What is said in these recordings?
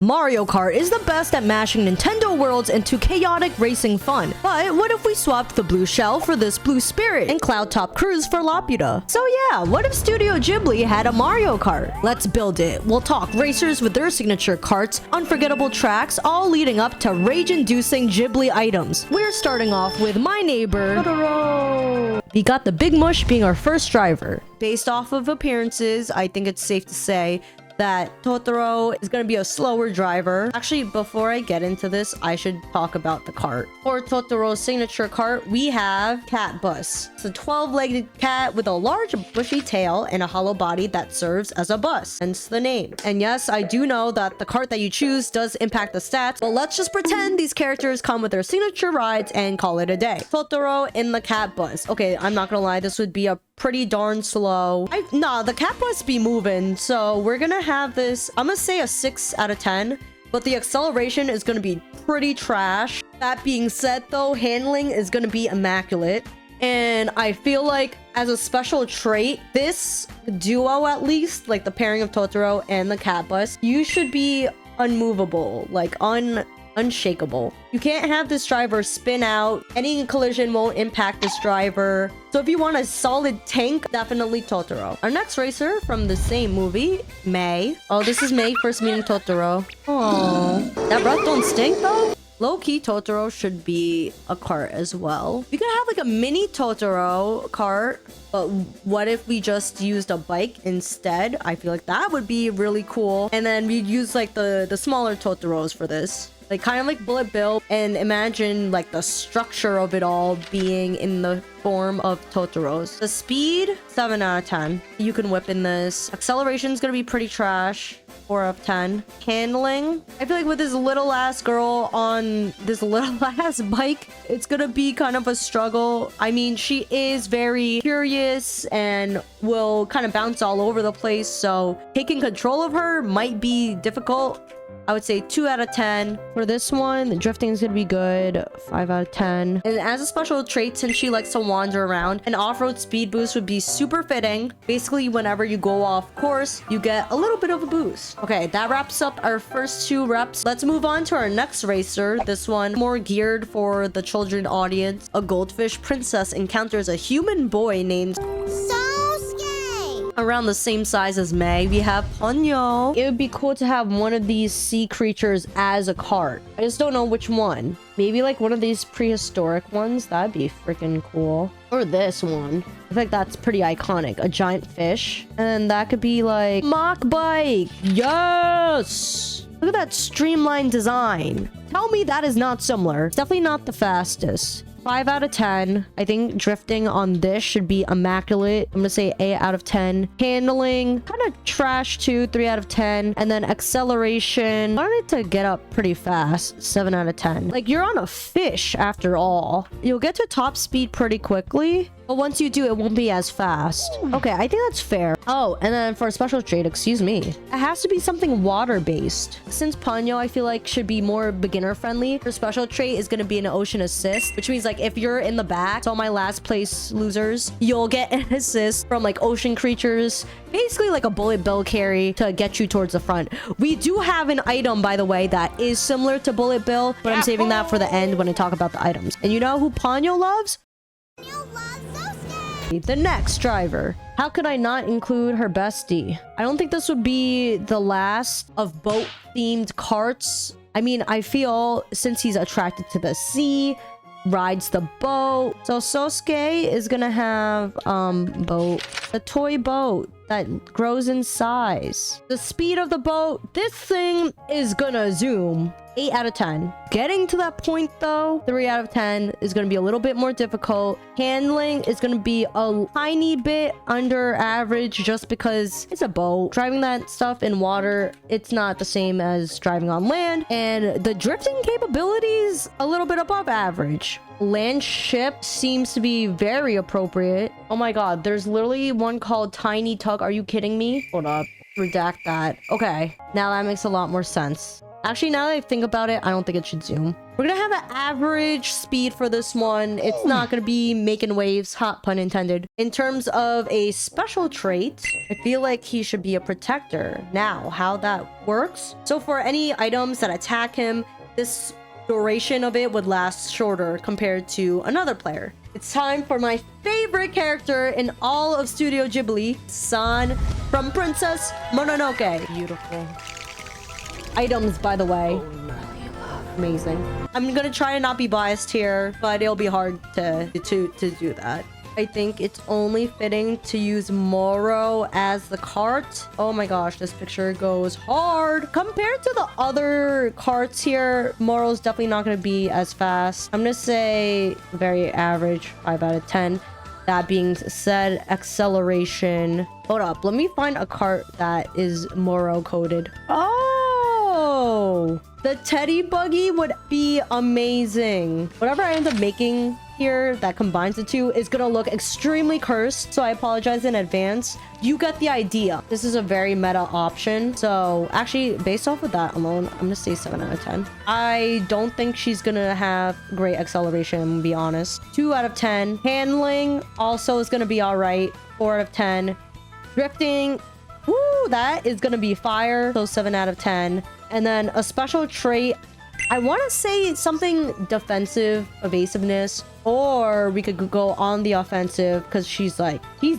Mario Kart is the best at mashing Nintendo worlds into chaotic racing fun. But what if we swapped the blue shell for this blue spirit and Cloud Top Cruise for Laputa? So yeah, what if Studio Ghibli had a Mario Kart? Let's build it. We'll talk racers with their signature karts, unforgettable tracks, all leading up to rage-inducing Ghibli items. We're starting off with my neighbor, Totoro. We got the Big Mush being our first driver. Based off of appearances, I think it's safe to say that Totoro is going to be a slower driver. Actually, before I get into this, I should talk about the cart. For Totoro's signature cart, we have Cat Bus. It's a 12-legged cat with a large bushy tail and a hollow body that serves as a bus, hence the name. And yes, I do know that the cart that you choose does impact the stats, but let's just pretend these characters come with their signature rides and call it a day. Totoro in the Cat Bus. Okay, I'm not gonna lie, this would be a pretty darn slow. Nah, the cat bus be moving, so we're gonna have this, I'm gonna say a 6 out of 10, but the acceleration is gonna be pretty trash. That being said though, handling is gonna be immaculate, and I feel like as a special trait, this duo at least, like the pairing of Totoro and the cat bus, you should be unmovable, like unshakable. You can't have this driver spin out. Any collision won't impact this driver. So if you want a solid tank, definitely Totoro. Our next racer from the same movie, May. Oh, this is May first meeting Totoro. Oh, that breath don't stink though? Low-key, Totoro should be a cart as well. We could have like a mini Totoro cart, but what if we just used a bike instead? I feel like that would be really cool. And then we'd use like the smaller Totoros for this. Like kind of like Bullet Bill, and imagine like the structure of it all being in the form of Totoro's. The speed, 7 out of 10. You can whip in this. Acceleration is gonna be pretty trash. 4 out of 10. Handling, I feel like with this little ass girl on this little ass bike, it's gonna be kind of a struggle. I mean, she is very curious and will kind of bounce all over the place, so taking control of her might be difficult. I would say 2 out of 10. For this one, the drifting is going to be good. 5 out of 10. And as a special trait, since she likes to wander around, an off-road speed boost would be super fitting. Basically, whenever you go off course, you get a little bit of a boost. Okay, that wraps up our first 2 reps. Let's move on to our next racer. This one more geared for the children audience. A goldfish princess encounters a human boy named around the same size as May. We have Ponyo. It would be cool to have one of these sea creatures as a cart. I just don't know which one. Maybe like one of these prehistoric ones. That'd be freaking cool. Or this one. I think that's pretty iconic. A giant fish. And that could be like mock bike. Yes! Look at that streamlined design. Tell me that is not similar. It's definitely not the fastest. 5 out of 10. I think drifting on this should be immaculate. I'm gonna say 8 out of 10. Handling, kind of trash too. 3 out of 10. And then acceleration, I wanted to get up pretty fast. 7 out of 10. Like, you're on a fish after all. You'll get to top speed pretty quickly, but once you do, it won't be as fast. Okay, I think that's fair. Oh, and then for a special trait, excuse me, it has to be something water-based. Since Ponyo, I feel like, should be more beginner-friendly, her special trait is gonna be an ocean assist, which means like if you're in the back, so my last place losers, you'll get an assist from like ocean creatures, basically like a Bullet Bill carry to get you towards the front. We do have an item, by the way, that is similar to Bullet Bill, but I'm saving that for the end when I talk about the items. And you know who Ponyo loves? The next driver. How could I not include her bestie? I don't think this would be the last of boat-themed karts. I mean, I feel since he's attracted to the sea, rides the boat. So Sosuke is gonna have boat, a toy boat that grows in size. The speed of the boat, this thing is gonna zoom. 8 out of 10. Getting to that point though, 3 out of 10 is going to be a little bit more difficult. Handling is going to be a tiny bit under average just because it's a boat. Driving that stuff in water, it's not the same as driving on land. And the drifting capabilities, a little bit above average. Land ship seems to be very appropriate. Oh my god, there's literally one called Tiny Tug. Are you kidding me? Hold up. Redact that. Okay, now that makes a lot more sense. Actually, now that I think about it, I don't think it should zoom. We're gonna have an average speed for this one. It's not gonna be making waves, hot pun intended. In terms of a special trait, I feel like he should be a protector. Now, how that works. So for any items that attack him, this duration of it would last shorter compared to another player. It's time for my favorite character in all of Studio Ghibli, San from Princess Mononoke. Beautiful. Items, by the way. Amazing. I'm gonna try to not be biased here, but it'll be hard to do that. I think it's only fitting to use Moro as the cart. Oh my gosh, this picture goes hard. Compared to the other carts here, Moro's definitely not going to be as fast. I'm going to say very average, 5 out of 10. That being said, acceleration. Hold up, let me find a cart that is Moro coded. Oh, the teddy buggy would be amazing. Whatever I end up making here that combines the two is gonna look extremely cursed, so I apologize in advance. You get the idea. This is a very meta option, so actually based off of that alone, I'm gonna say 7 out of 10. I don't think she's gonna have great acceleration, to be honest. 2 out of 10. Handling also is gonna be all right. 4 out of 10. Drifting, woo, that is gonna be fire, so 7 out of 10. And then a special trait, I want to say something defensive, evasiveness, or we could go on the offensive because she's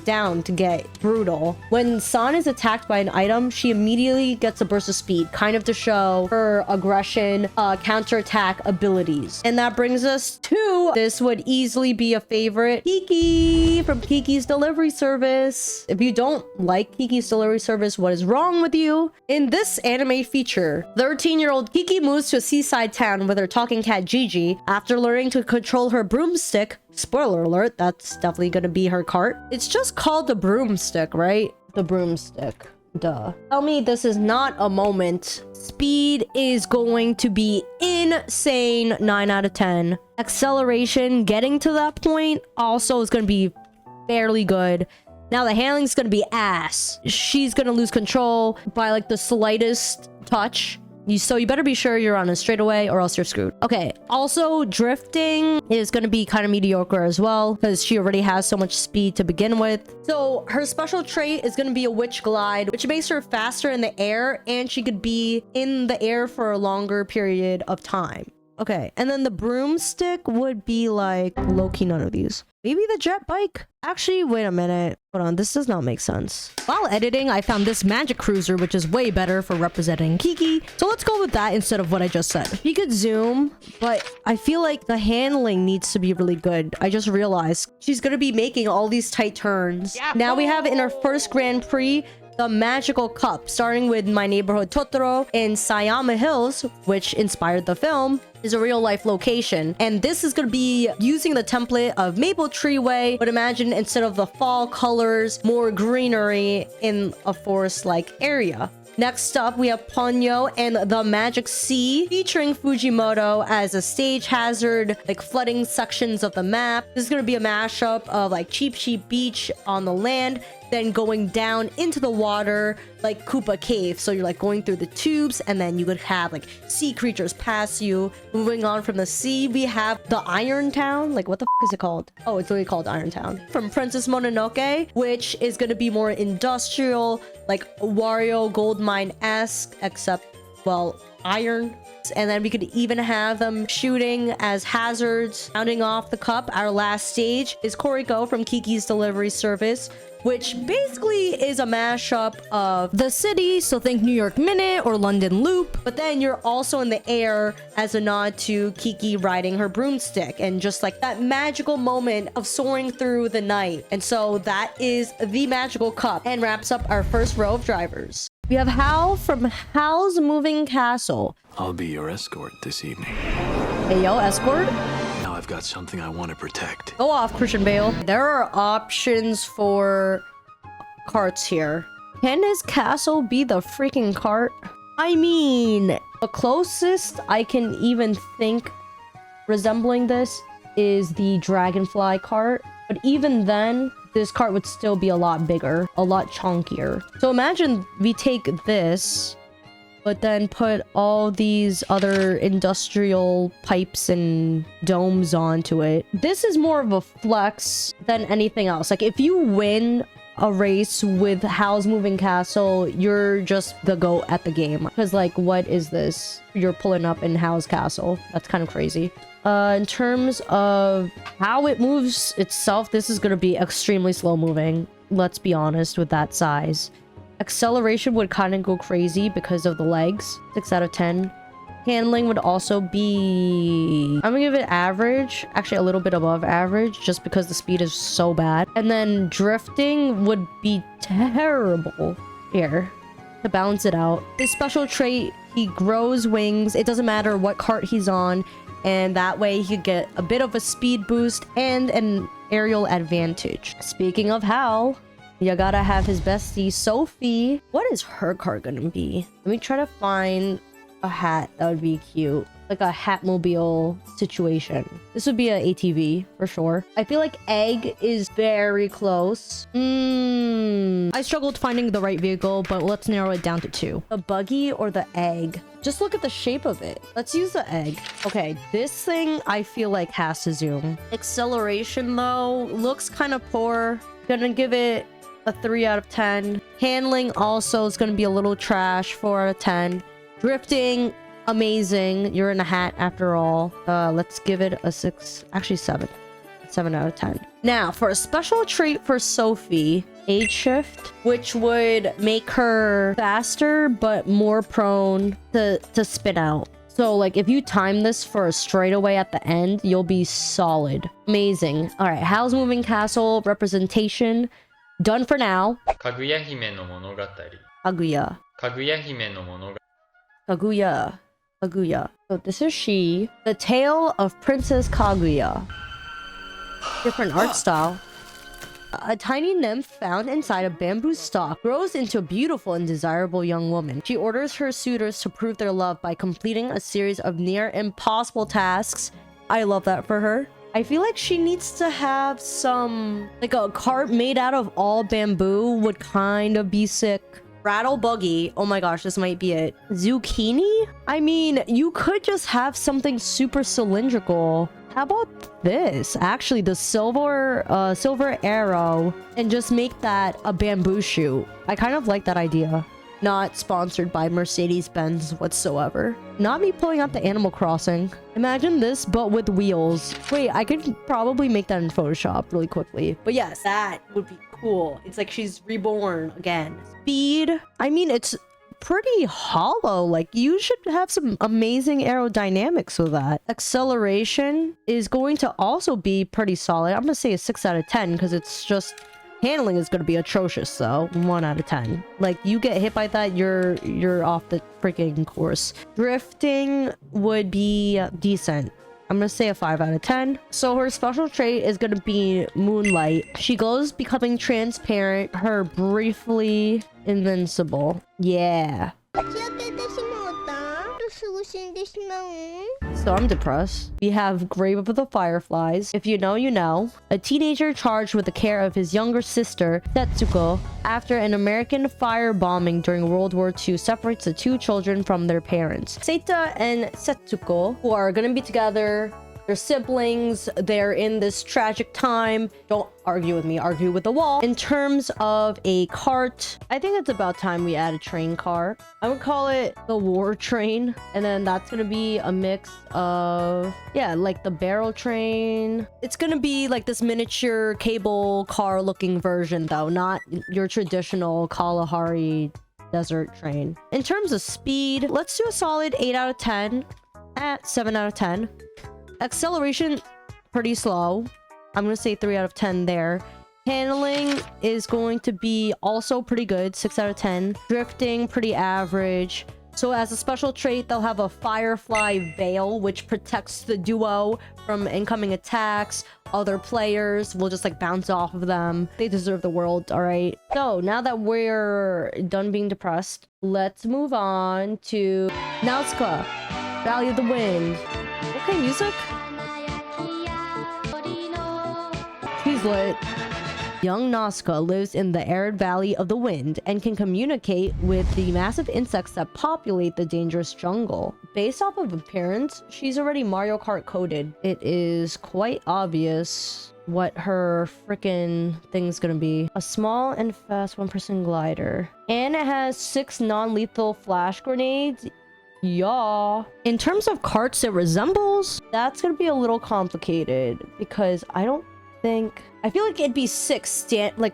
down to get brutal. When San is attacked by an item, she immediately gets a burst of speed, kind of to show her aggression, counterattack abilities. And that brings us to, this would easily be a favorite, Kiki from Kiki's Delivery Service. If you don't like Kiki's Delivery Service, what is wrong with you? In this anime feature, 13-year-old Kiki moves to a seaside town with her talking cat Gigi. After learning to control her broomstick, spoiler alert, that's definitely gonna be her cart. It's just called the broomstick, right? The broomstick. Duh. Tell me this is not a moment. Speed is going to be insane. 9 out of 10. Acceleration, getting to that point, also is going to be fairly good. Now the handling's going to be ass. She's going to lose control by like the slightest touch. So you better be sure you're on a straightaway or else you're screwed. Okay, also drifting is going to be kind of mediocre as well because she already has so much speed to begin with. So her special trait is going to be a witch glide, which makes her faster in the air and she could be in the air for a longer period of time. Okay, and then the broomstick would be like low-key none of these. Maybe the jet bike? Actually, wait a minute. Hold on, this does not make sense. While editing, I found this magic cruiser, which is way better for representing Kiki. So let's go with that instead of what I just said. You could zoom, but I feel like the handling needs to be really good. I just realized she's gonna be making all these tight turns. Yeah. Now we have in our first Grand Prix, the magical cup, starting with My Neighborhood Totoro in Sayama Hills, which inspired the film, is a real-life location. And this is going to be using the template of Maple Tree Way, but imagine instead of the fall colors, more greenery in a forest-like area. Next up, we have Ponyo and the Magic Sea, featuring Fujimoto as a stage hazard, like flooding sections of the map. This is going to be a mashup of like Cheap Sheep Beach on the land, then going down into the water like Koopa Cave. So you're like going through the tubes and then you would have like sea creatures pass you. Moving on from the sea, we have the Iron Town. Like what the is it called? Oh, it's literally called Iron Town. From Princess Mononoke, which is going to be more industrial, like Wario Gold Mine-esque, except, well, iron. And then we could even have them shooting as hazards. Rounding off the cup, our last stage is Koriko from Kiki's Delivery Service, which basically is a mashup of the city, so think New York Minute or London Loop, but then you're also in the air as a nod to Kiki riding her broomstick and just like that magical moment of soaring through the night. And so that is the magical cup and wraps up our first row of drivers. We have Hal from Hal's Moving Castle. I'll be your escort this evening. Hey yo, escort? Now I've got something I want to protect. Go off, Christian Bale. There are options for carts here. Can his castle be the freaking cart? I mean, the closest I can even think resembling this is the dragonfly cart. But even then, this cart would still be a lot bigger, a lot chunkier. So imagine we take this but then put all these other industrial pipes and domes onto it. This is more of a flex than anything else. Like if you win a race with Howl's Moving Castle, you're just the GOAT at the game. Because like, what is this? You're pulling up in Howl's Castle. That's kind of crazy. In terms of how it moves itself, this is going to be extremely slow moving. Let's be honest with that size. Acceleration would kind of go crazy because of the legs. 6 out of 10. Handling would also be... I'm gonna give it average. Actually, a little bit above average, just because the speed is so bad. And then drifting would be terrible here to balance it out. His special trait, he grows wings. It doesn't matter what cart he's on. And that way he could get a bit of a speed boost and an aerial advantage. Speaking of Howl, you gotta have his bestie, Sophie. What is her card gonna be? Let me try to find a hat that would be cute. Like a Hatmobile situation. This would be an ATV for sure. I feel like Egg is very close. I struggled finding the right vehicle, but let's narrow it down to 2. The buggy or the Egg? Just look at the shape of it. Let's use the Egg. Okay, this thing I feel like has to zoom. Acceleration though, looks kind of poor. Gonna give it a 3 out of 10. Handling also is gonna be a little trash, 4 out of 10. Drifting, amazing. You're in a hat after all. Let's give it a 6, actually 7. 7 out of 10. Now, for a special trait for Sophie, age shift, which would make her faster but more prone to spin out. So, like, if you time this for a straightaway at the end, you'll be solid. Amazing. All right, Howl's Moving Castle representation done for now. Kaguya. Kaguya. So this is she. The Tale of Princess Kaguya. Different art style. A tiny nymph found inside a bamboo stalk grows into a beautiful and desirable young woman. She orders her suitors to prove their love by completing a series of near impossible tasks. I love that for her. I feel like she needs to have some... like a cart made out of all bamboo would kind of be sick. Rattle buggy. Oh my gosh, this might be it. Zucchini? I mean, you could just have something super cylindrical. How about this? Actually, the silver arrow, and just make that a bamboo shoot. I kind of like that idea. Not sponsored by Mercedes-Benz whatsoever. Not me pulling out the Animal Crossing. Imagine this, but with wheels. Wait, I could probably make that in Photoshop really quickly. But yes, that would be cool. It's like she's reborn again. Speed. I mean, it's pretty hollow. Like, you should have some amazing aerodynamics with that. Acceleration is going to also be pretty solid. I'm gonna say a 6 out of 10 because it's just... handling is going to be atrocious though. 1 out of 10. Like, you get hit by that, you're off the freaking course. Drifting would be decent. I'm gonna say a 5 out of 10. So her special trait is gonna be Moonlight. She glows, becoming transparent. Her briefly invincible. Yeah. So I'm depressed. We have Grave of the Fireflies. If you know, you know. A teenager charged with the care of his younger sister, Setsuko, after an American firebombing during World War II separates the 2 children from their parents. Seita and Setsuko, who are gonna be together, they're siblings, they're in this tragic time. Don't argue with me, argue with the wall. In terms of a cart, I think it's about time we add a train car. I would call it the war train. And then that's gonna be a mix of, yeah, like the barrel train. It's gonna be like this miniature cable car looking version though, not your traditional Kalahari desert train. In terms of speed, let's do a solid 8 out of 10 at 7 out of 10. Acceleration, pretty slow. I'm gonna say 3 out of 10 there. Handling is going to be also pretty good, 6 out of 10. Drifting, pretty average. So as a special trait, they'll have a Firefly Veil, which protects the duo from incoming attacks. Other players will just like bounce off of them. They deserve the world, all right? So now that we're done being depressed, let's move on to Nausicaa, Valley of the Wind. Okay, music. He's lit. Young Nazca lives in the arid valley of the wind and can communicate with the massive insects that populate the dangerous jungle. Based off of appearance, she's already Mario Kart coded. It is quite obvious what her freaking thing's gonna be. A small and fast one-person glider. And it has 6 non-lethal flash grenades. Yeah. In terms of carts it resembles, that's gonna be a little complicated because I feel like it'd be sick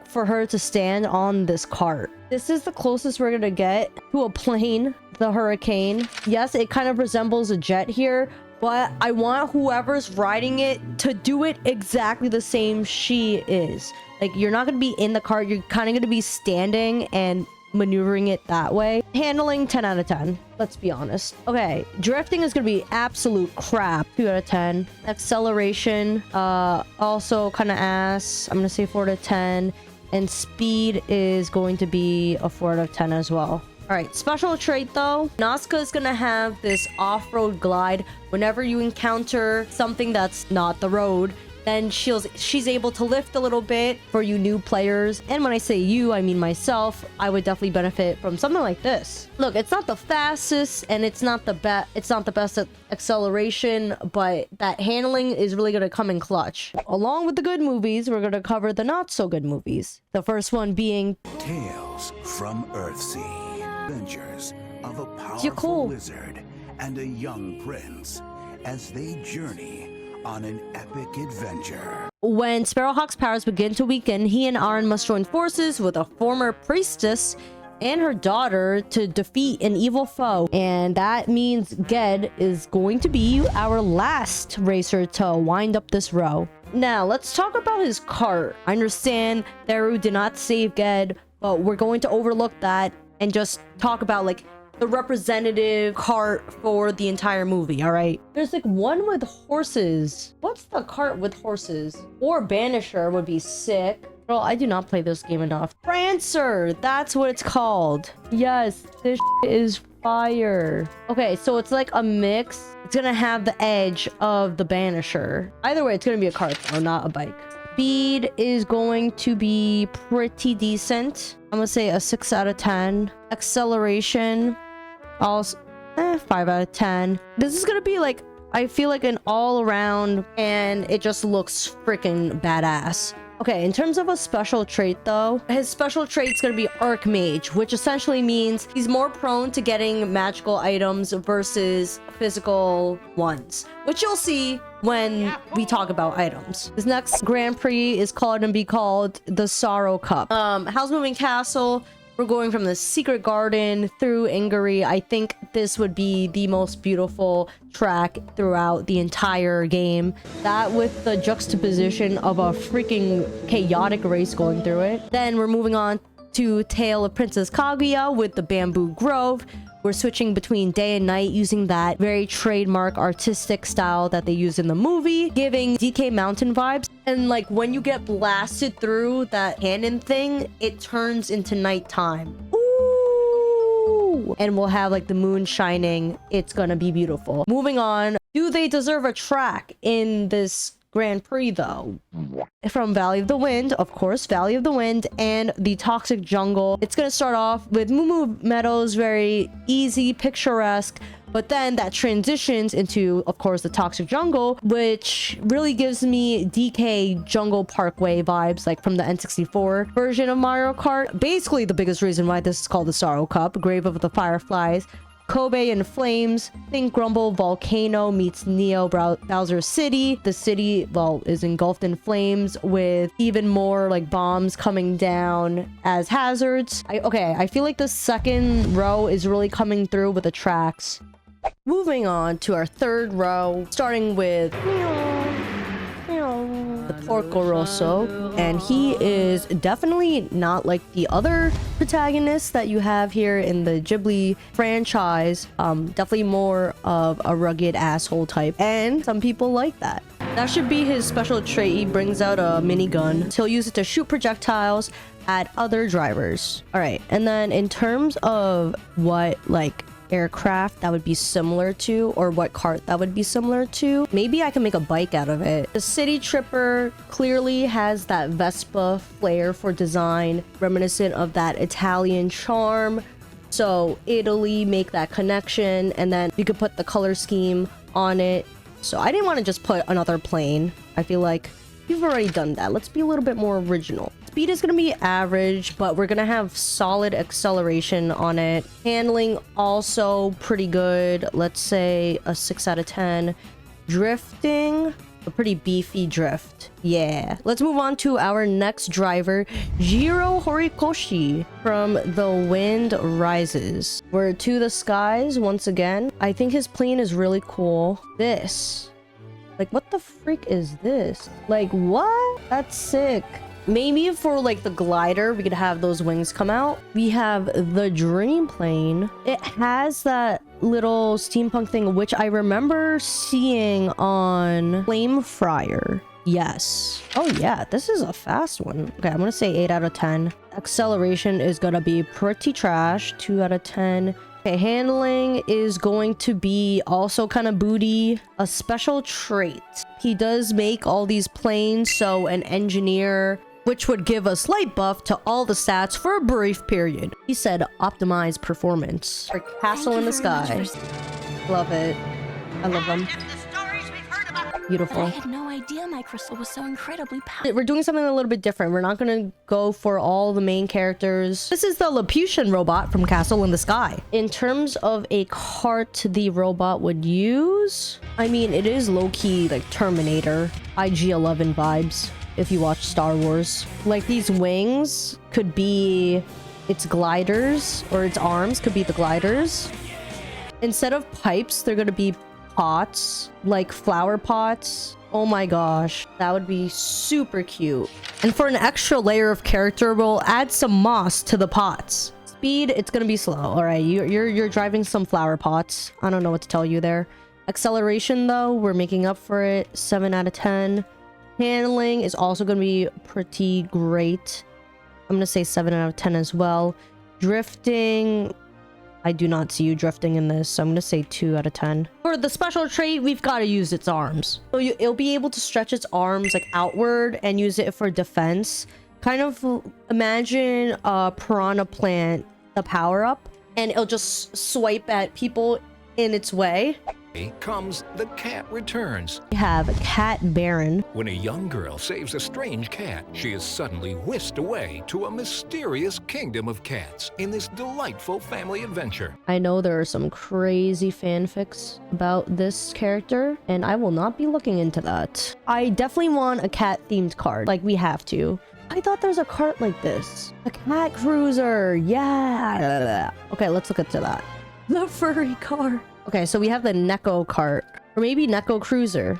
for her to stand on this cart. This is the closest we're gonna get to a plane, the Hurricane. Yes, it kind of resembles a jet here, but I want whoever's riding it to do it exactly the same she is. Like, you're not gonna be in the cart, you're kind of gonna be standing and maneuvering it that way. Handling 10 out of 10, let's be honest. Okay, drifting is gonna be absolute crap. 2 out of 10. Acceleration, also kind of ass. I'm gonna say 4 out of 10. And speed is going to be a 4 out of 10 as well. All right, special trait though, Nazca is gonna have this off-road glide. Whenever you encounter something that's not the road, then she's able to lift a little bit for you new players. And when I say you, I mean myself. I would definitely benefit from something like this. Look, it's not the fastest and it's not the best at acceleration, but that handling is really gonna come in clutch. Along with the good movies, we're gonna cover the not so good movies. The first one being Tales from Earthsea. Adventures of a powerful wizard and a young prince as they journey on an epic adventure. When Sparrowhawk's powers begin to weaken, he and Aaron must join forces with a former priestess and her daughter to defeat an evil foe. And that means Ged is going to be our last racer to wind up this row. Now, let's talk about his cart. I understand Theru did not save Ged, but we're going to overlook that and just talk about like the representative cart for the entire movie. All right, there's like one with horses. What's the cart with horses? Or Banisher would be sick. Girl, I do not play this game enough. Prancer, that's what it's called. Yes, this is fire. Okay, so it's like a mix. It's gonna have the edge of the Banisher. Either way, it's gonna be a cart though, not a bike. Speed is going to be pretty decent. I'm gonna say a 6 out of 10. Acceleration, also 5 out of 10. This is gonna be like, I feel like an all around, and it just looks freaking badass. Okay, in terms of a special trait though, his special trait's gonna be Archmage, which essentially means he's more prone to getting magical items versus physical ones, which you'll see when we talk about items. This next Grand Prix is called the Sorrow Cup. House Moving Castle. We're going from the Secret Garden through Ingary. I think this would be the most beautiful track throughout the entire game. That with the juxtaposition of a freaking chaotic race going through it. Then we're moving on to Tale of Princess Kaguya with the Bamboo Grove. We're switching between day and night using that very trademark artistic style that they use in the movie, giving DK Mountain vibes. And like when you get blasted through that cannon thing, it turns into nighttime. Ooh! And we'll have like the moon shining. It's gonna be beautiful. Moving on, do they deserve a track in this Grand Prix though? From Valley of the Wind, of course, Valley of the Wind and the Toxic Jungle. It's gonna start off with Moo Meadows, very easy, picturesque, but then that transitions into, of course, the Toxic Jungle, which really gives me DK Jungle Parkway vibes, like from the N64 version of Mario Kart. Basically, the biggest reason why this is called the Sorrow Cup, Grave of the Fireflies. Kobe in flames. Think Grumble Volcano meets Neo Bowser City. The city, well, is engulfed in flames with even more like bombs coming down as hazards. I feel like the second row is really coming through with the tracks. Moving on to our third row, starting with the Porco Rosso, and he is definitely not like the other protagonists that you have here in the Ghibli franchise. Definitely more of a rugged asshole type, and some people like that. That should be his special trait. He brings out a minigun. He'll use it to shoot projectiles at other drivers. All right, and then in terms of what like aircraft that would be similar to, or what cart that would be similar to. Maybe I can make a bike out of it. The City Tripper clearly has that Vespa flair for design, reminiscent of that Italian charm. So Italy, make that connection, and then you could put the color scheme on it. So I didn't want to just put another plane. I feel like you've already done that. Let's be a little bit more original. Speed is going to be average, but we're going to have solid acceleration on it. Handling also pretty good. Let's say a 6 out of 10. Drifting, a pretty beefy drift. Yeah. Let's move on to our next driver, Jiro Horikoshi from The Wind Rises. We're to the skies once again. I think his plane is really cool. This. Like, what the freak is this? Like, what? That's sick. Maybe for like the glider, we could have those wings come out. We have the dream plane. It has that little steampunk thing, which I remember seeing on Flame Fryer. Yes. Oh yeah, this is a fast one. Okay, I'm gonna say 8 out of 10. Acceleration is gonna be pretty trash. 2 out of 10. Okay, handling is going to be also kind of booty. A special trait. He does make all these planes, so an engineer, which would give a slight buff to all the stats for a brief period. He said optimize performance. For Castle in the Sky. Love it. I love them. Beautiful. I had no idea my crystal was so incredibly powerful. We're doing something a little bit different. We're not going to go for all the main characters. This is the Laputian robot from Castle in the Sky. In terms of a cart the robot would use, I mean, it is low-key like Terminator, IG-11 vibes, if you watch Star Wars. Like, these wings could be its gliders, or its arms could be the gliders. Instead of pipes, they're going to be pots, like flower pots. Oh my gosh, that would be super cute. And for an extra layer of character, we'll add some moss to the pots. Speed, it's gonna be slow. All right, you're driving some flower pots. I don't know what to tell you there. Acceleration though, we're making up for it. 7 out of 10. Handling is also gonna be pretty great. I'm gonna say 7 out of 10 as well. Drifting, I do not see you drifting in this, so I'm gonna say 2 out of 10. For the special trait, we've got to use its arms. So it'll be able to stretch its arms like outward and use it for defense. Kind of imagine a piranha plant, the power up, and it'll just swipe at people in its way. Comes The Cat Returns. We have Cat Baron. When a young girl saves a strange cat, she is suddenly whisked away to a mysterious kingdom of cats in this delightful family adventure. I know there are some crazy fanfics about this character, and I will not be looking into that. I definitely want a cat-themed card. Like, we have to. I thought there's a cart like this. A cat cruiser. Yeah. Okay, let's look into that. The furry car. Okay, so we have the Neko cart, or maybe Neko cruiser,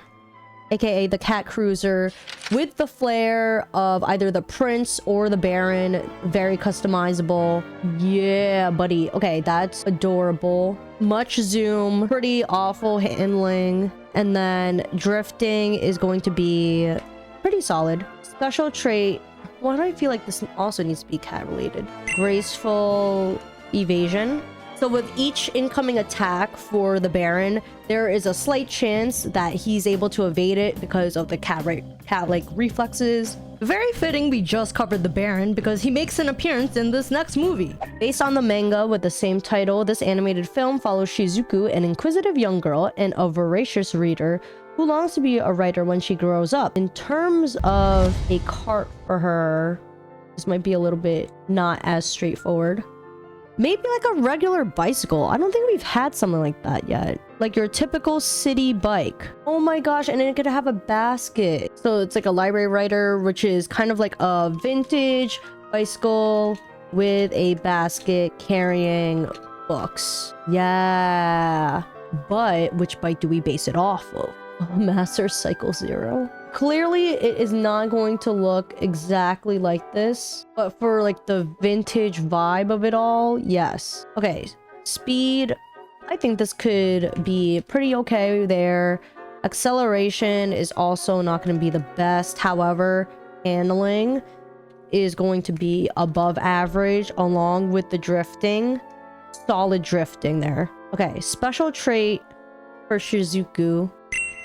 aka the cat cruiser, with the flair of either the prince or the baron. Very customizable. Yeah, buddy. Okay, that's adorable. Much zoom, pretty awful handling, and then drifting is going to be pretty solid. Special trait, why do I feel like this also needs to be cat related? Graceful evasion. So with each incoming attack for the Baron, there is a slight chance that he's able to evade it because of the cat-like reflexes. Very fitting we just covered the Baron because he makes an appearance in this next movie. Based on the manga with the same title, this animated film follows Shizuku, an inquisitive young girl and a voracious reader who longs to be a writer when she grows up. In terms of a cart for her, this might be a little bit not as straightforward. Maybe like a regular bicycle. I don't think we've had something like that yet. Like your typical city bike. Oh my gosh, and it could have a basket. So it's like a library writer, which is kind of like a vintage bicycle with a basket carrying books. Yeah. But which bike do we base it off of? Master Cycle Zero. Clearly, it is not going to look exactly like this, but for like the vintage vibe of it all, yes. Okay, speed, I think this could be pretty okay there. Acceleration is also not going to be the best. However, handling is going to be above average along with the drifting. Solid drifting there. Okay, special trait for Shizuku.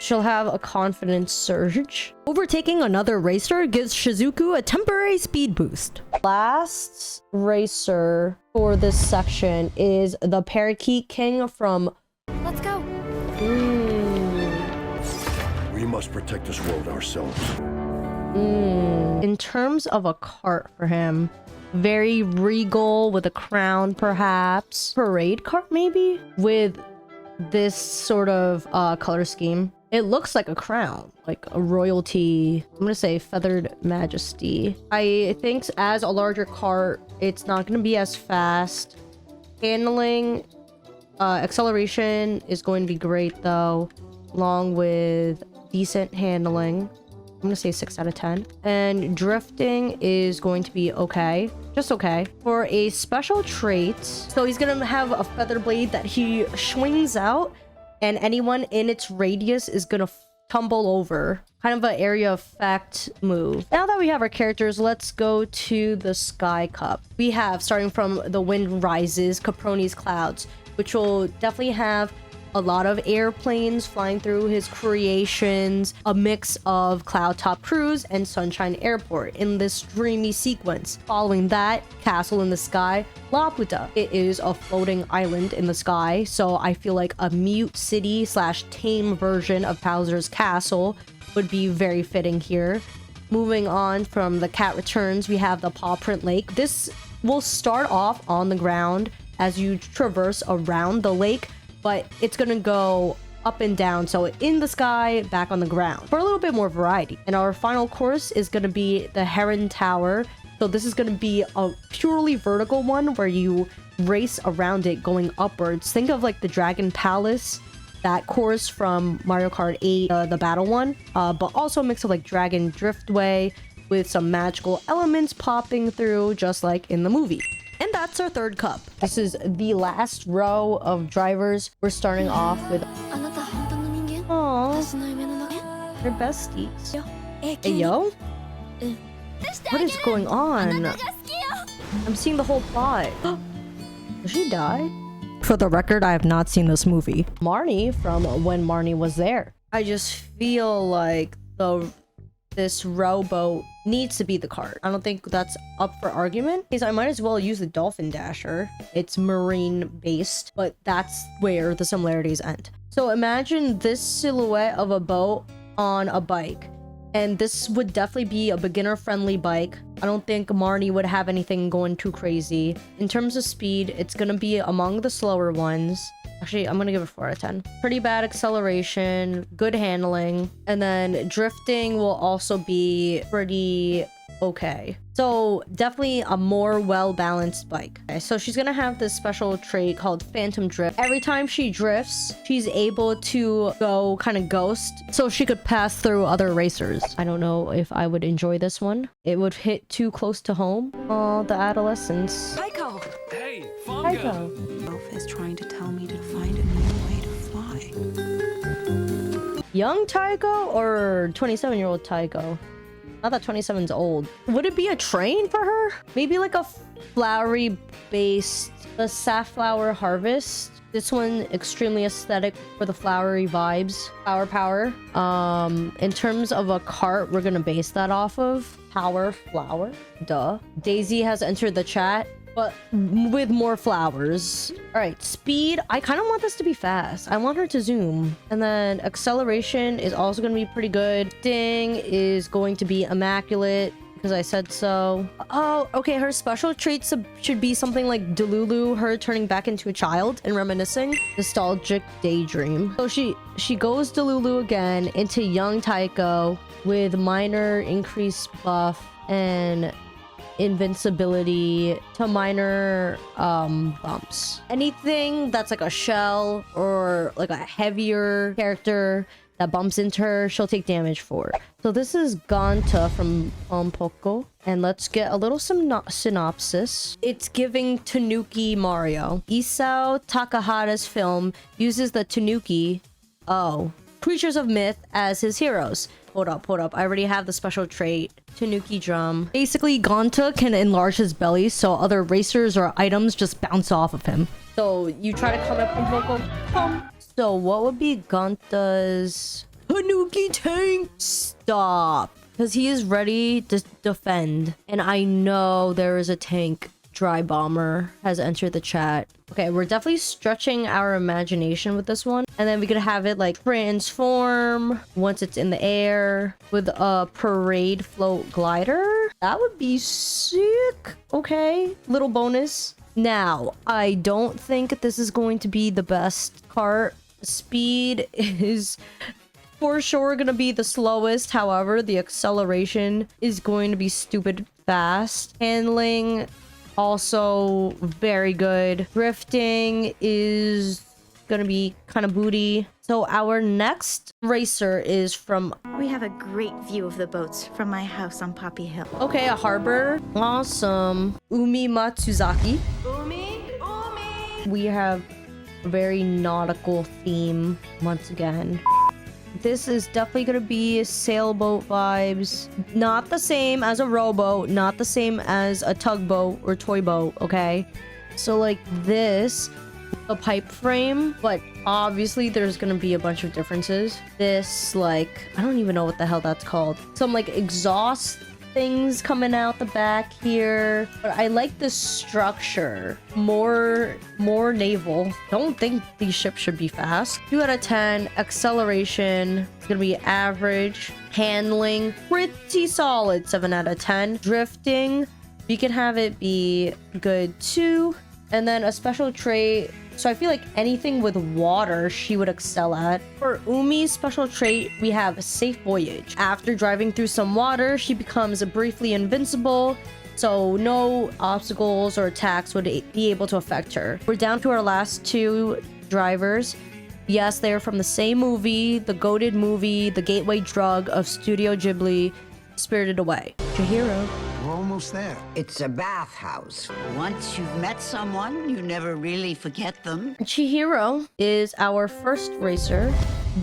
She'll have a confidence surge. Overtaking another racer gives Shizuku a temporary speed boost. Last racer for this section is the Parakeet King from... Let's go. We must protect this world ourselves. In terms of a cart for him, very regal with a crown perhaps. Parade cart maybe? With this sort of color scheme. It looks like a crown, like a royalty. I'm gonna say feathered majesty. I think as a larger cart, it's not gonna be as fast. Handling, acceleration is going to be great though, along with decent handling. I'm gonna say 6 out of 10. And drifting is going to be okay, just okay. For a special trait, so he's gonna have a feather blade that he swings out, and anyone in its radius is gonna tumble over. Kind of an area effect move. Now that we have our characters, let's go to the Sky Cup. We have, starting from the Wind Rises, Caproni's Clouds, which will definitely have a lot of airplanes flying through his creations, a mix of Cloud Top Cruise and Sunshine Airport in this dreamy sequence. Following that, Castle in the Sky, Laputa. It is a floating island in the sky, so I feel like a mute city slash tame version of Bowser's Castle would be very fitting here. Moving on from the Cat Returns, we have the Paw Print Lake. This will start off on the ground as you traverse around the lake, but it's gonna go up and down, so in the sky, back on the ground, for a little bit more variety. And our final course is gonna be the Heron Tower. So this is gonna be a purely vertical one where you race around it going upwards. Think of like the Dragon Palace, that course from Mario Kart 8, the battle one, but also a mix of like Dragon Driftway with some magical elements popping through, just like in the movie. And that's our third cup. This is the last row of drivers. We're starting off with... Aww, they're besties. Hey, yo? What is going on? I'm seeing the whole plot. Did she die? For the record, I have not seen this movie. Marnie from When Marnie Was There. I just feel like this rowboat needs to be the cart. I don't think that's up for argument, because I might as well use the Dolphin Dasher. It's marine based, but that's where the similarities end. So imagine this silhouette of a boat on a bike, and this would definitely be a beginner friendly bike. I don't think Marnie would have anything going too crazy. In terms of speed, it's gonna be among the slower ones. Actually, I'm gonna give it 4 out of 10. Pretty bad acceleration, good handling, and then drifting will also be pretty okay. So definitely a more well-balanced bike. Okay, so she's gonna have this special trait called Phantom Drift. Every time she drifts, she's able to go kind of ghost, so she could pass through other racers. I don't know if I would enjoy this one. It would hit too close to home. Oh, the adolescence. Taiko! Hey, Funga! Taiko. Elf is trying to tell me to find a new way to fly. Young Taiko or 27-year-old Taiko? Not that 27's old. Would it be a train for her? Maybe like a flowery based, the Safflower Harvest. This one extremely aesthetic for the flowery vibes. Flower power. In terms of a cart, we're gonna base that off of Power Flower. Duh. Daisy has entered the chat, but with more flowers. All right, speed. I kind of want this to be fast. I want her to zoom. And then acceleration is also going to be pretty good. Ding is going to be immaculate because I said so. Oh, okay. Her special traits should be something like Delulu, her turning back into a child and reminiscing. Nostalgic daydream. So she goes Delulu again into young Taiko with minor increased buff and invincibility to minor bumps. Anything that's like a shell or like a heavier character that bumps into her, she'll take damage for. So this is Ganta from Pompoko, and let's get a little synopsis. It's giving Tanuki Mario. Isao Takahata's film uses the Tanuki, creatures of myth, as his heroes. Hold up. I already have the special trait. Tanuki drum. Basically, Ganta can enlarge his belly so other racers or items just bounce off of him. So you try to come up from Vocal. So what would be Gonta's Hanuki tank? Stop. Because he is ready to defend. And I know there is a tank. Dry Bomber has entered the chat. Okay, we're definitely stretching our imagination with this one. And then we could have it like transform once it's in the air with a parade float glider. That would be sick. Okay, little bonus. Now, I don't think this is going to be the best cart. Speed is for sure gonna be the slowest. However, the acceleration is going to be stupid fast. Handling also very good. Drifting is gonna be kind of booty. So our next racer is from... We have a great view of the boats from my house on Poppy Hill. Okay, a harbor. Awesome. Umi Matsuzaki. We have a very nautical theme once again. This is definitely gonna be sailboat vibes. Not the same as a rowboat, not the same as a tugboat or toy boat, okay? So like this, a pipe frame, but obviously there's gonna be a bunch of differences. This, like, I don't even know what the hell that's called. Some like exhaust things coming out the back here, but I like the structure. More naval. Don't think these ships should be fast. 2 out of 10. Acceleration is gonna be average. Handling pretty solid. 7 out of 10. Drifting, we can have it be good too. And then a special trait. So I feel like anything with water she would excel at. For Umi's special trait, we have safe voyage. After driving through some water, she becomes briefly invincible, so no obstacles or attacks would be able to affect her. We're down to our last 2 drivers. Yes, they're from the same movie, the goated movie, the gateway drug of Studio Ghibli, Spirited Away. Chihiro. We're almost there. It's a bathhouse. Once you've met someone, you never really forget them. Chihiro is our first racer.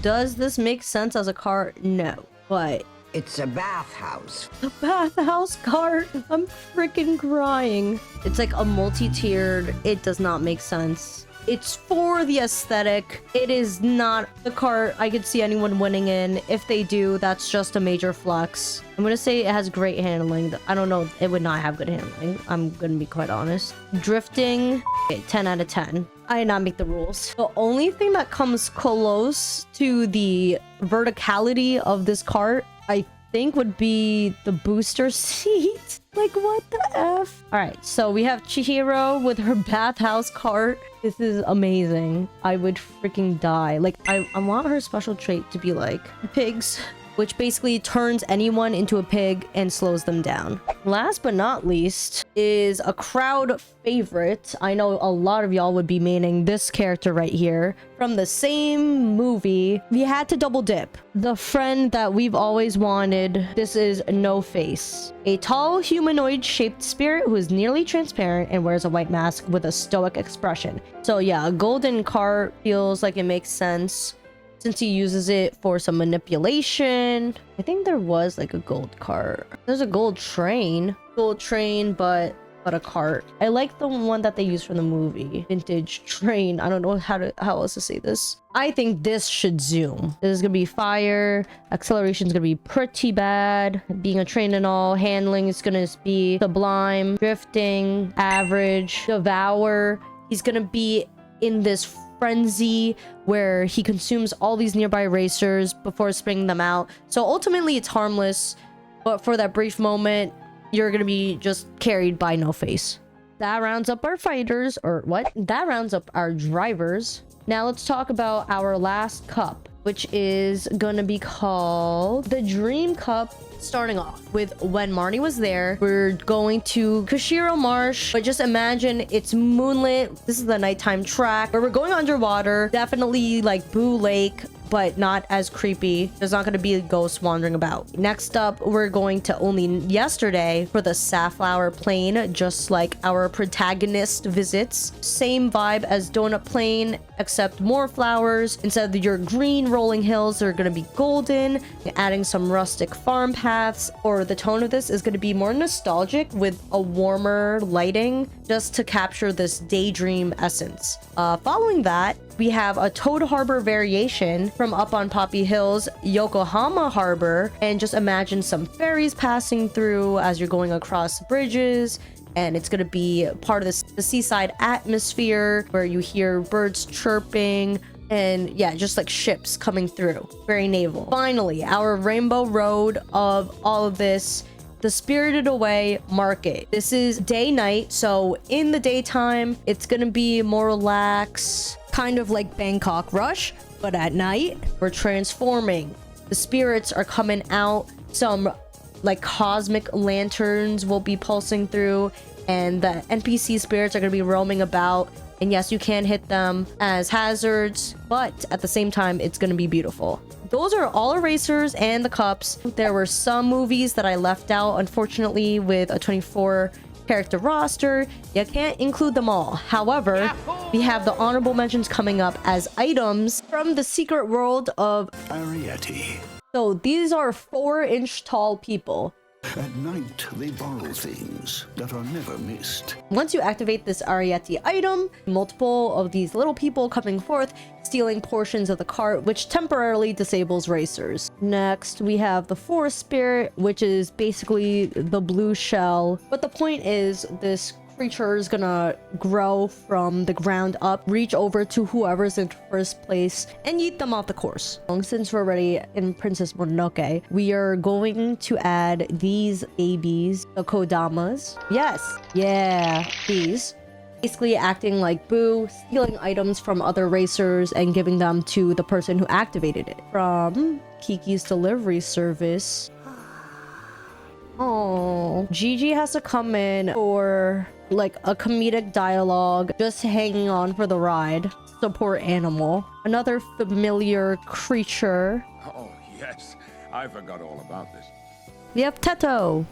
Does this make sense as a car? No. But it's a bathhouse. A bathhouse cart? I'm freaking crying. It's like a multi-tiered. It does not make sense. It's for the aesthetic. It is not the cart I could see anyone winning in. If they do, that's just a major flex. I'm gonna say it has great handling. I don't know. It would not have good handling. I'm gonna be quite honest. Drifting, okay, 10 out of 10. I did not make the rules. The only thing that comes close to the verticality of this cart, I think, would be the booster seat. Like, what the F? All right, so we have Chihiro with her bathhouse cart. This is amazing. I would freaking die. Like, I want her special trait to be like pigs, which basically turns anyone into a pig and slows them down. Last but not least is a crowd favorite. I know a lot of y'all would be meaning this character right here. From the same movie, we had to double dip. The friend that we've always wanted. This is No Face. A tall humanoid shaped spirit who is nearly transparent and wears a white mask with a stoic expression. So yeah, a golden cart feels like it makes sense, since he uses it for some manipulation. I think there was like a gold cart. There's a gold train, but a cart. I like the one that they use from the movie, vintage train. I don't know how else to say this. I think this should zoom. This is gonna be fire. Acceleration is gonna be pretty bad. Being a train and all, handling is gonna be sublime. Drifting, average. Devour, he's gonna be in this frenzy where he consumes all these nearby racers before spitting them out. So ultimately it's harmless, but for that brief moment, you're gonna be just carried by No Face. That rounds up our fighters, or what? That rounds up our drivers. Now let's talk about our last cup, which is gonna be called the Dream Cup. Starting off with When Marnie Was There, we're going to Kushiro Marsh, but just imagine it's moonlit. This is the nighttime track where we're going underwater. Definitely like Boo Lake but not as creepy. There's not going to be a ghost wandering about. Next up, we're going to only yesterday for the Safflower Plain, just like our protagonist visits. Same vibe as Donut Plain, except more flowers. Instead of your green rolling hills, they're going to be golden, adding some rustic farm paths. Or the tone of this is going to be more nostalgic with a warmer lighting, just to capture this daydream essence. Following that, we have a Toad Harbor variation from up on Poppy Hill's Yokohama Harbor. And just imagine some ferries passing through as you're going across bridges. And it's going to be part of the seaside atmosphere where you hear birds chirping. And yeah, just like ships coming through. Very naval. Finally, our Rainbow Road of all of this, the Spirited Away Market. This is day-night, so in the daytime, it's gonna be more relaxed, kind of like Bangkok Rush, but at night, we're transforming. The spirits are coming out. Some like cosmic lanterns will be pulsing through, and the NPC spirits are gonna be roaming about. And yes, you can hit them as hazards, but at the same time, it's gonna be beautiful. Those are all erasers and the cups. There were some movies that I left out, unfortunately, with a 24 character roster. You can't include them all. However, we have the honorable mentions coming up as items from the secret world of Ariete. So these are 4-inch tall people. At night, they borrow things that are never missed. Once you activate this Ariete item, multiple of these little people coming forth, stealing portions of the cart, which temporarily disables racers. Next, we have the Forest Spirit, which is basically the blue shell. But the point is, this creature is gonna grow from the ground up, reach over to whoever's in first place, and yeet them off the course. Since we're already in Princess Mononoke, we are going to add these babies, the Kodamas. Yes, yeah, these. Basically acting like Boo, stealing items from other racers and giving them to the person who activated it. From Kiki's delivery service. Oh, Gigi has to come in for like a comedic dialogue, just hanging on for the ride. Support animal. Another familiar creature. Oh, yes. I forgot all about this. We have Teto.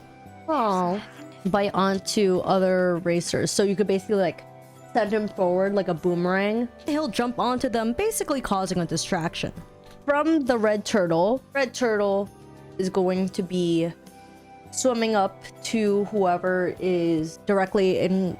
Oh, bite onto other racers. So you could basically like send him forward like a boomerang. He'll jump onto them, basically causing a distraction. From the Red Turtle is going to be swimming up to whoever is directly in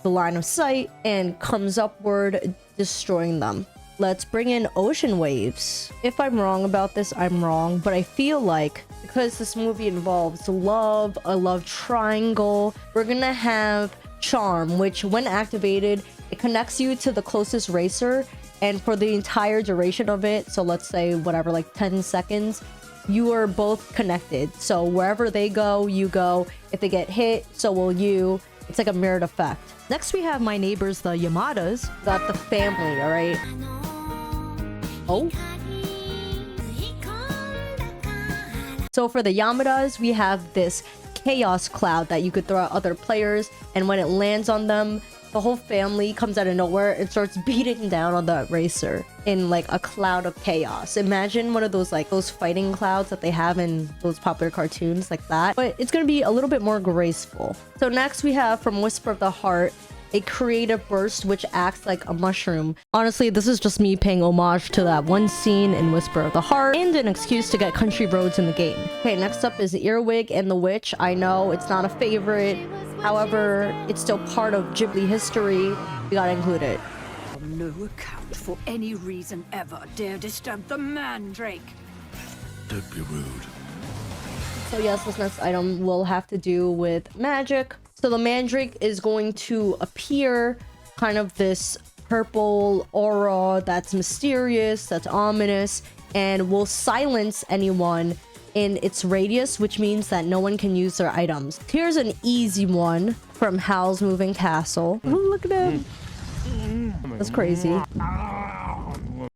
the line of sight and comes upward, destroying them. Let's bring in Ocean Waves. If I'm wrong about this, I'm wrong, but I feel like because this movie involves love, a love triangle, we're gonna have Charm, which when activated, it connects you to the closest racer, and for the entire duration of it, so let's say whatever, like 10 seconds, you are both connected. So wherever they go, you go. If they get hit, so will you. It's like a mirrored effect. Next, we have my neighbors, the Yamadas. Got the family, all right? Oh. So for the Yamadas, we have this chaos cloud that you could throw at other players. And when it lands on them, the whole family comes out of nowhere and starts beating down on the racer in like a cloud of chaos. Imagine one of those like those fighting clouds that they have in those popular cartoons like that, but it's going to be a little bit more graceful. So next we have from Whisper of the Heart, a creative burst which acts like a mushroom. Honestly, this is just me paying homage to that one scene in Whisper of the Heart and an excuse to get country roads in the game. Okay, next up is Earwig and the Witch. I know it's not a favorite, however, it's still part of Ghibli history. We gotta include it. No account for any reason ever dare disturb the mandrake. Don't be rude. So yes, this next item will have to do with magic. So the mandrake is going to appear kind of this purple aura that's mysterious, that's ominous, and will silence anyone in its radius, which means that no one can use their items. Here's an easy one from Howl's Moving Castle. Oh, look at him. That's crazy.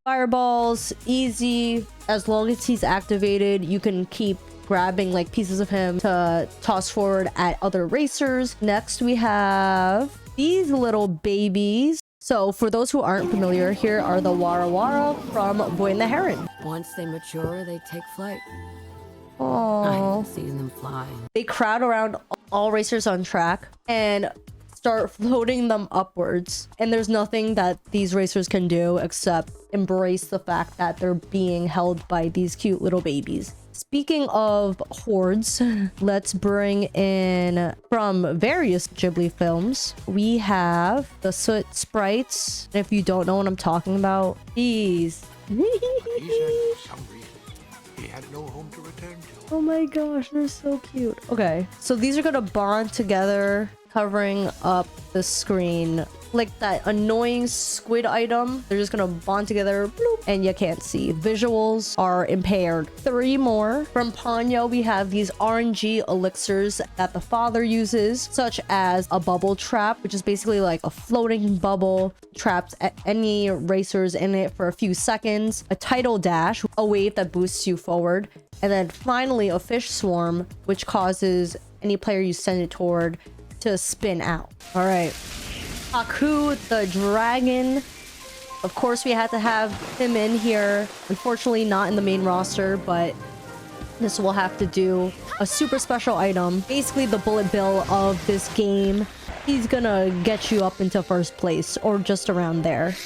Fireballs, easy. As long as he's activated, you can keep grabbing like pieces of him to toss forward at other racers. Next, we have these little babies. So for those who aren't familiar, here are the Wara Wara from Boy and the Heron. Once they mature, they take flight. Aww. I have seen them fly. They crowd around all racers on track and start floating them upwards. And there's nothing that these racers can do except embrace the fact that they're being held by these cute little babies. Speaking of hordes, let's bring in from various Ghibli films. We have the Soot Sprites. And if you don't know what I'm talking about, these. He had no home to return to. Oh my gosh, they're so cute. Okay, so these are gonna bond together, covering up the screen like that annoying squid item. They're just gonna bond together, bloop, and you can't see. Visuals are impaired. 3 more. From Ponyo, we have these RNG elixirs that the father uses, such as a bubble trap, which is basically like a floating bubble traps at any racers in it for a few seconds, a tidal dash, a wave that boosts you forward, and then finally a fish swarm, which causes any player you send it toward to spin out. All right. Haku the dragon. Of course, we had to have him in here. Unfortunately, not in the main roster, but this will have to do. A super special item. Basically, the bullet bill of this game. He's gonna get you up into first place or just around there.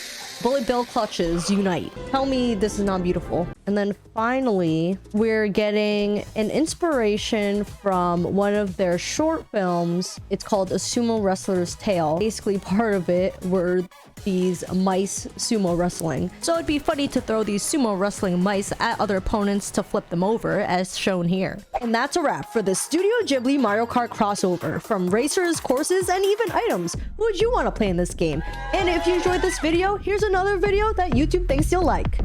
Bullet bill clutches unite. Tell me this is not beautiful. And then finally, we're getting an inspiration from one of their short films. It's called A Sumo Wrestler's Tale. Basically, part of it were these mice sumo wrestling. So it'd be funny to throw these sumo wrestling mice at other opponents to flip them over, as shown here. And that's a wrap for the Studio Ghibli Mario Kart crossover. From racers, courses, and even items. Who would you want to play in this game? And if you enjoyed this video, here's another video that YouTube thinks you'll like.